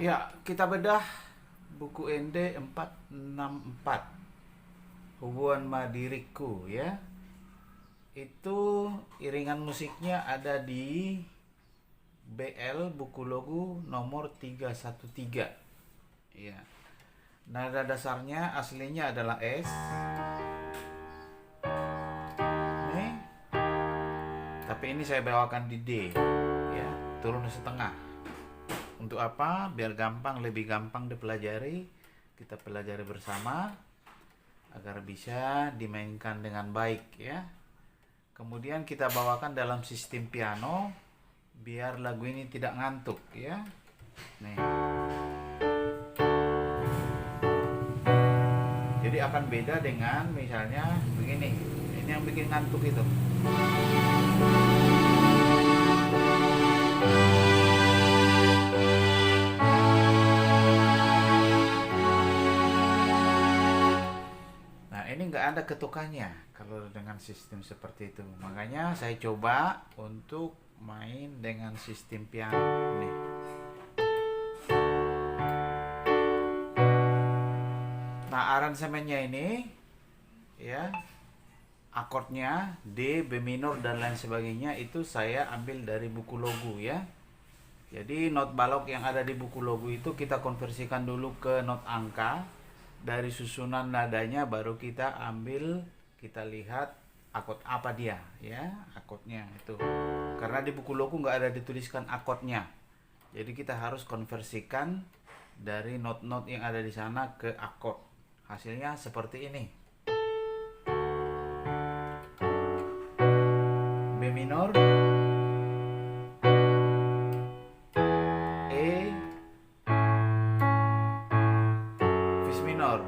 Ya, kita bedah buku ND 464 Hubungan Ma Diriku ya. Itu iringan musiknya ada di BL buku logo nomor 313. Ya. Nada dasarnya aslinya adalah S. Nih. Tapi ini saya bawakan di D ya, turun setengah. Untuk apa? Biar gampang, lebih gampang dipelajari. Kita pelajari bersama agar bisa dimainkan dengan baik ya. Kemudian kita bawakan dalam sistem piano biar lagu ini tidak ngantuk ya. Nih. Jadi akan beda dengan misalnya begini. Ini yang bikin ngantuk itu. Nah, ini nggak ada ketukannya kalau dengan sistem seperti itu. Makanya saya coba untuk main dengan sistem piano nih. Nah, aransemennya ini ya, akordnya D, B minor dan lain sebagainya itu saya ambil dari buku logo ya. Jadi not balok yang ada di buku logo itu kita konversikan dulu ke not angka. Dari susunan nadanya baru kita ambil, kita lihat akord apa dia ya, akordnya itu. Karena di buku logo nggak ada dituliskan akordnya. Jadi kita harus konversikan dari not-not yang ada di sana ke akord. Hasilnya seperti ini. B minor, E, Fis minor,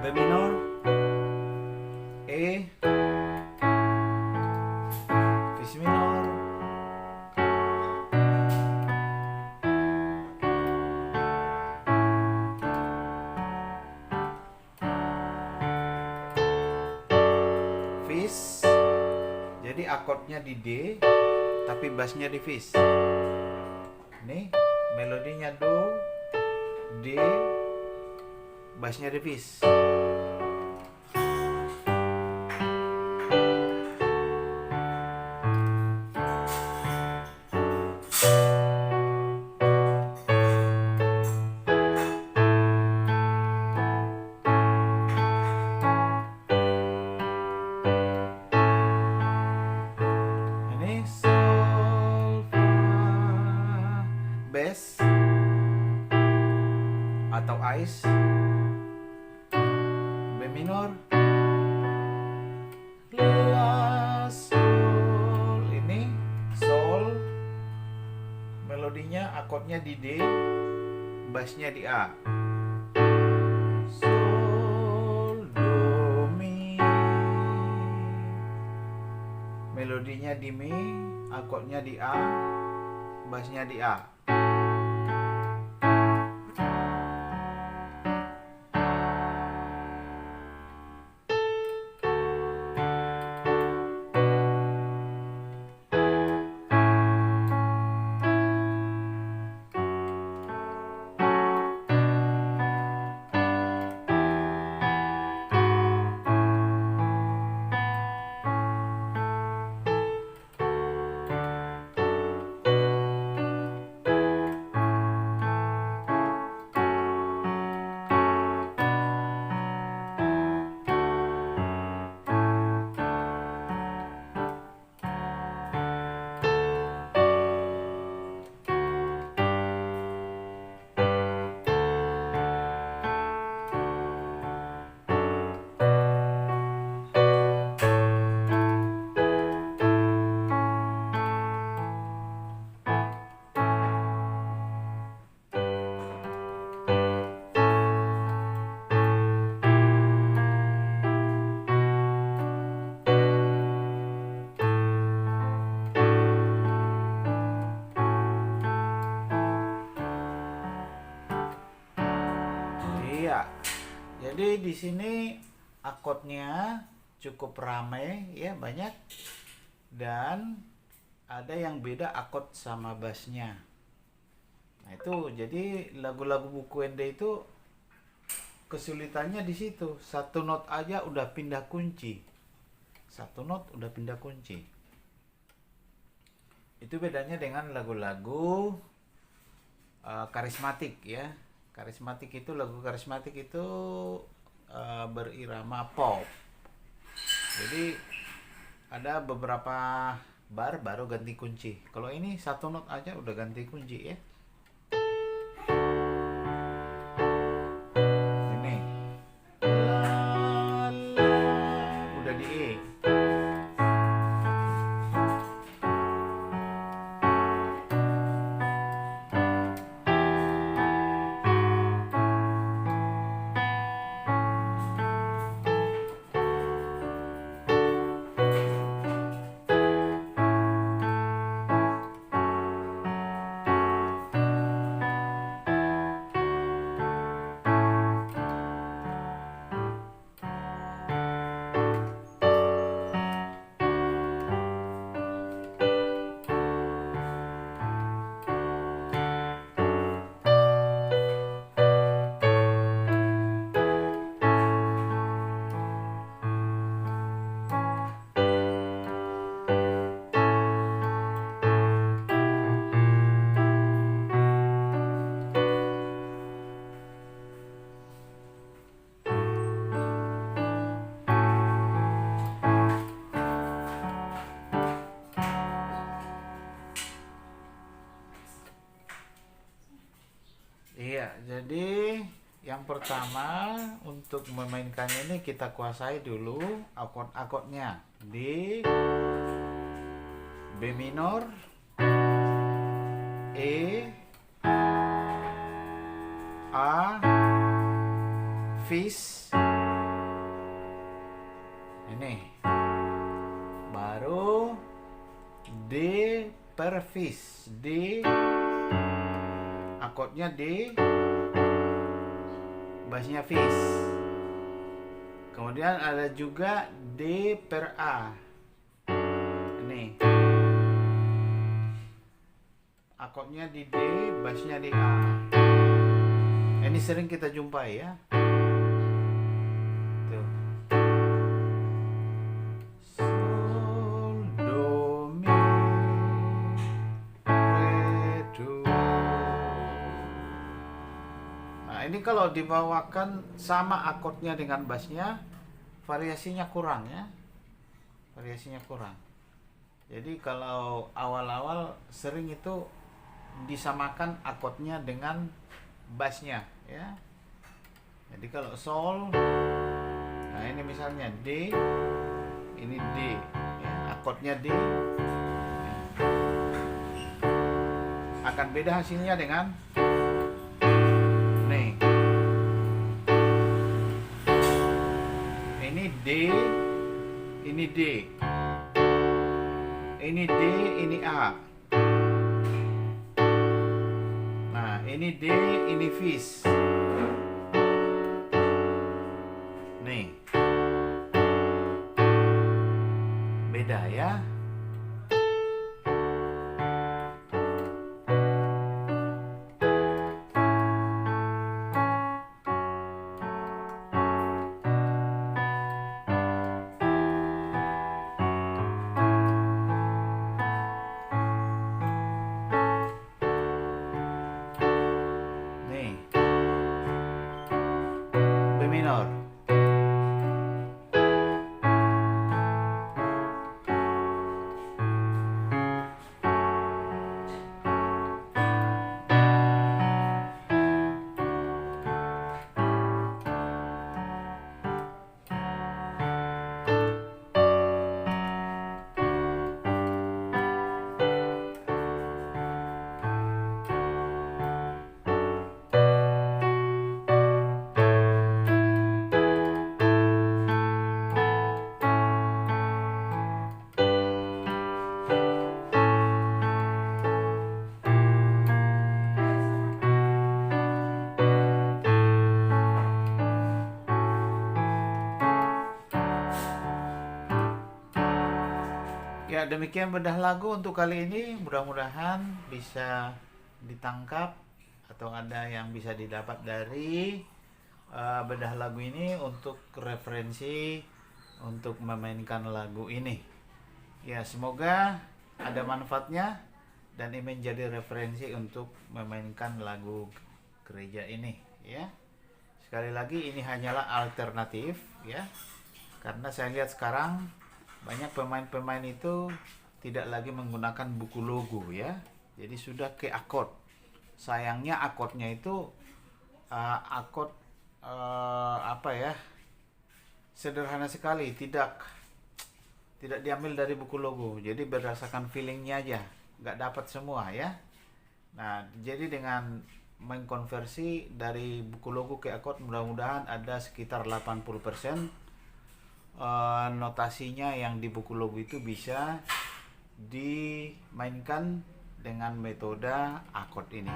B minor, E, Fis minor, Fis. Jadi akordnya di D tapi bassnya di Fis. Nih melodinya Do, D, bassnya di Fis. Ini Sol, Fa, bass atau ice, B minor, La, Sol. Ini Sol, melodinya akordnya di D, bassnya di A. Sol, Do, Mi. Melodinya di Mi, akordnya di A, bassnya di A. Jadi di sini akordnya cukup ramai ya, banyak, dan ada yang beda akord sama bassnya. Nah itu jadi lagu-lagu buku Ende itu kesulitannya di situ. Satu not aja udah pindah kunci. Satu not udah pindah kunci. Itu bedanya dengan lagu-lagu karismatik ya. Karismatik itu, lagu karismatik itu berirama pop. Jadi ada beberapa bar baru ganti kunci. Kalau ini satu not aja udah ganti kunci ya. Ini la, la, udah di E. Iya, jadi yang pertama untuk memainkannya ini kita kuasai dulu akord-akordnya di B minor, E, A, Fis. Ini baru D per Fis, D akordnya D, bassnya Fis. Kemudian ada juga D per A. Ini akordnya di D, bassnya di A. Ini sering kita jumpai ya. Tuh. Sol, do, mi, re, do. Nah, ini kalau dibawakan sama akordnya dengan bassnya, variasinya kurang ya. Variasinya kurang. Jadi kalau awal-awal sering itu disamakan akordnya dengan bassnya ya. Jadi kalau sol, nah ini misalnya D, ini D ya, akordnya D ya. Akan beda hasilnya dengan nih. Ini D, ini D, ini D, ini A. Nah, ini D, ini Fis. Nih. Beda ya. Nih. B minor. Ya, demikian bedah lagu untuk kali ini. Mudah-mudahan bisa ditangkap atau ada yang bisa didapat dari bedah lagu ini untuk referensi untuk memainkan lagu ini. Ya, semoga ada manfaatnya dan ini menjadi referensi untuk memainkan lagu gereja ini, ya. Sekali lagi ini hanyalah alternatif, ya. Karena saya lihat sekarang banyak pemain-pemain itu tidak lagi menggunakan buku logo, ya. Jadi sudah ke akord. Sayangnya akordnya itu akord apa ya? Sederhana sekali, tidak diambil dari buku logo. Jadi berdasarkan feelingnya aja, nggak dapat semua, ya. Nah, jadi dengan mengkonversi dari buku logo ke akord, mudah-mudahan ada sekitar 80% notasinya yang di buku logo itu bisa dimainkan dengan metode akord ini.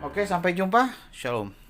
Oke, sampai jumpa. Shalom.